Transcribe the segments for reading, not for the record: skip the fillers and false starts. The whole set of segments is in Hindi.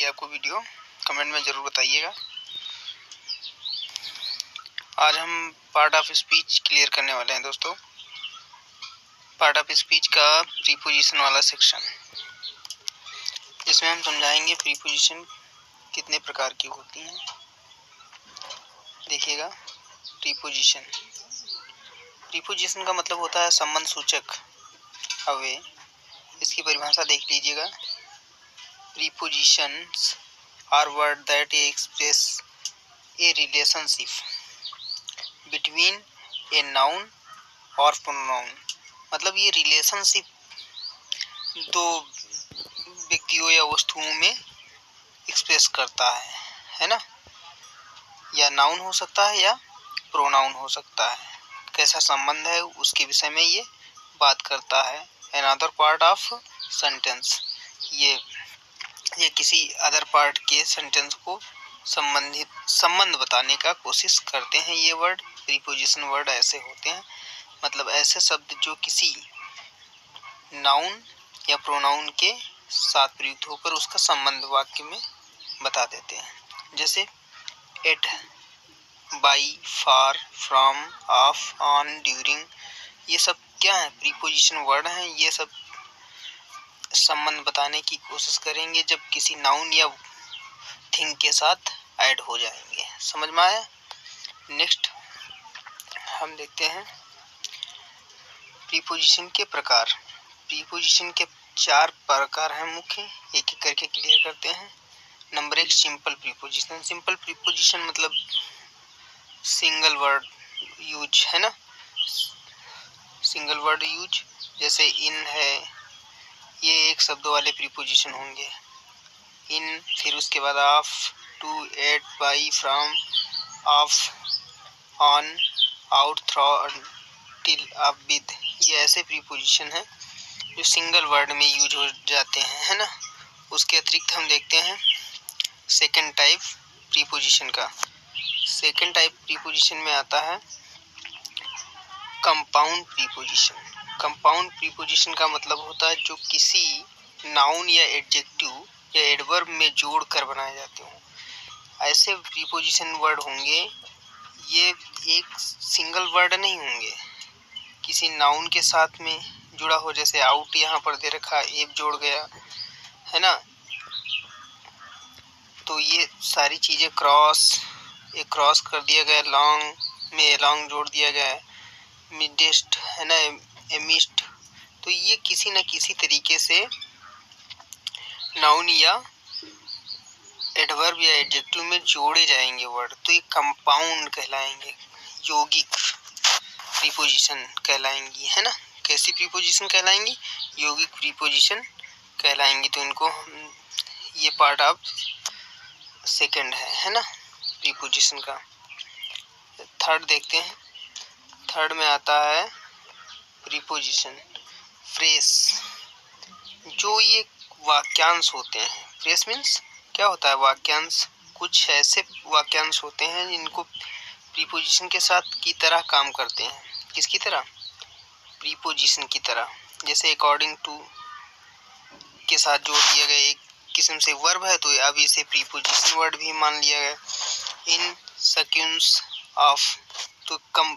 लगी आपको वीडियो, कमेंट में ज़रूर बताइएगा। आज हम पार्ट ऑफ स्पीच क्लियर करने वाले हैं दोस्तों। पार्ट ऑफ स्पीच का प्रीपोजिशन वाला सेक्शन, जिसमें हम समझाएंगे प्रीपोजिशन कितने प्रकार की होती हैं। देखिएगा, प्रीपोजिशन का मतलब होता है संबंध सूचक अव्यय। इसकी परिभाषा देख लीजिएगा। Prepositions are word that express a relationship between a noun और प्रोनाउन। मतलब ये रिलेशनशिप दो व्यक्तियों या वस्तुओं में एक्सप्रेस करता है ना। या नाउन हो सकता है या प्रोनाउन हो सकता है। कैसा संबंध है उसके विषय में ये बात करता है। अनदर पार्ट ऑफ सेंटेंस, ये किसी अदर पार्ट के सेंटेंस को संबंध बताने का कोशिश करते हैं। ये वर्ड प्रीपोजिशन वर्ड ऐसे होते हैं, मतलब ऐसे शब्द जो किसी नाउन या प्रोनाउन के साथ प्रयुक्त होकर उसका संबंध वाक्य में बता देते हैं। जैसे at, by, for, from, of, on, during, ये सब क्या है? प्रीपोजिशन वर्ड हैं। ये सब संबंध बताने की कोशिश करेंगे जब किसी नाउन या थिंग के साथ ऐड हो जाएंगे। समझ में आया? नेक्स्ट हम देखते हैं प्रीपोजिशन के प्रकार। प्रीपोजिशन के 4 प्रकार हैं मुख्य, एक एक करके क्लियर करते हैं। Number 1, simple preposition. Simple preposition मतलब सिंगल वर्ड यूज है ना, सिंगल वर्ड यूज। जैसे इन है, ये एक शब्द वाले प्रीपोजिशन होंगे। इन, फिर उसके बाद of, to, at, by, from, of, on, out, through, till, up, with, ये ऐसे प्रीपोजिशन हैं जो सिंगल वर्ड में यूज हो जाते हैं, है ना। उसके अतिरिक्त हम देखते हैं सेकंड टाइप प्रीपोजिशन का। सेकंड टाइप प्रीपोजिशन में आता है कंपाउंड प्रीपोजिशन। कंपाउंड प्रीपोजिशन का मतलब होता है जो किसी नाउन या एडजेक्टिव या एडवर्ब में जोड़ कर बनाए जाते हों। ऐसे प्रीपोजिशन वर्ड होंगे, ये एक सिंगल वर्ड नहीं होंगे, किसी नाउन के साथ में जुड़ा हो। जैसे आउट यहाँ पर दे रखा, एब जोड़ गया, है ना। तो ये सारी चीज़ें क्रॉस कर दिया गया, लॉन्ग में लॉन्ग जोड़ दिया गया, मिडेस्ट है ना, एमिस्ट। तो ये किसी न किसी तरीके से नाउन या एडवर्ब या एडजेक्टिव में जोड़े जाएंगे वर्ड, तो ये कंपाउंड कहलाएंगे, यौगिक प्रीपोजिशन कहलाएंगी, है ना। कैसी प्रीपोजिशन कहलाएंगी? यौगिक प्रीपोजिशन कहलाएंगी। तो इनको ये पार्ट ऑफ सेकंड है ना प्रीपोजिशन का। थर्ड देखते हैं। थर्ड में आता है प्रीपोजिशन फ्रेस। जो ये वाक्यांश होते हैं, फ्रेस मीन्स क्या होता है? वाक्यांश। कुछ ऐसे वाक्यांश होते हैं जिनको प्रीपोजिशन के साथ की तरह काम करते हैं। किसकी तरह? प्रीपोजिशन की तरह। जैसे अकॉर्डिंग टू के साथ जोड़ दिया गया एक किस्म से वर्ब है, तो अब इसे प्रीपोजिशन वर्ड भी मान लिया गया। इन सीक्वेंस ऑफ, तो कम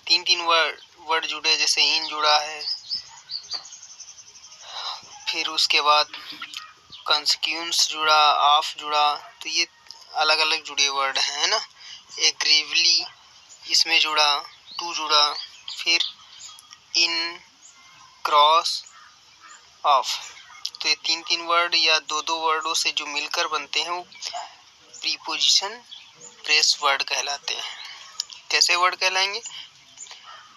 तीन वर्ड जुड़े, जैसे इन जुड़ा है, फिर उसके बाद कंसिक्वेंस जुड़ा, ऑफ जुड़ा, तो ये अलग अलग जुड़े वर्ड हैं, है ना। एग्रीवली इसमें जुड़ा, टू जुड़ा, फिर इन, क्रॉस, ऑफ। तो ये तीन वर्ड या दो वर्डों से जो मिलकर बनते हैं वो प्रीपोजिशन फ्रेस वर्ड कहलाते हैं। कैसे वर्ड कहलाएंगे?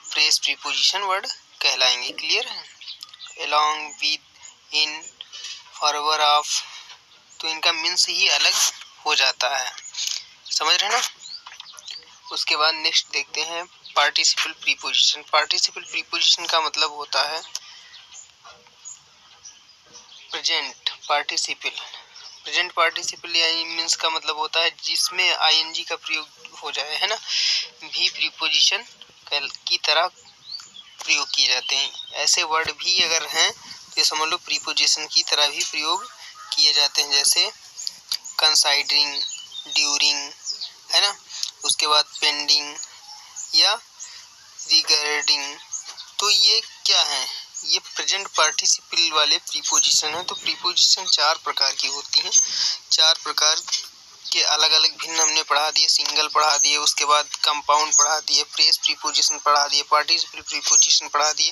फ्रेस प्रीपोजिशन वर्ड कहलाएंगे। क्लियर है? along with, in, फॉरवर, ऑफ, तो इनका मीन्स ही अलग हो जाता है। समझ रहे ना। उसके बाद नेक्स्ट देखते हैं पार्टिसिपल प्रीपोजिशन। पार्टिसिपल प्रीपोजिशन का मतलब होता है प्रेजेंट पार्टिसिपल। प्रेजेंट पार्टिसिपल यानी मीन्स का मतलब होता है जिसमें आईएनजी का प्रयोग हो जाए, है ना। भी प्रीपोजिशन की तरह प्रयोग किए जाते हैं। ऐसे वर्ड भी अगर हैं तो समझ लो प्रीपोजिशन की तरह भी प्रयोग किए जाते हैं। जैसे कंसाइडिंग, ड्यूरिंग, है ना। उसके बाद पेंडिंग या रिगार्डिंग। तो ये क्या है, ये प्रेजेंट पार्टिसिपल वाले प्रीपोजिशन है। तो प्रीपोजिशन 4 प्रकार की होती हैं, 4 प्रकार के अलग अलग भिन्न हमने पढ़ा दिए। सिंगल पढ़ा दिए, उसके बाद कंपाउंड पढ़ा दिए, फ्रेज प्रीपोजिशन पढ़ा दिए, पार्टिसिपल प्रीपोजिशन पढ़ा दिए।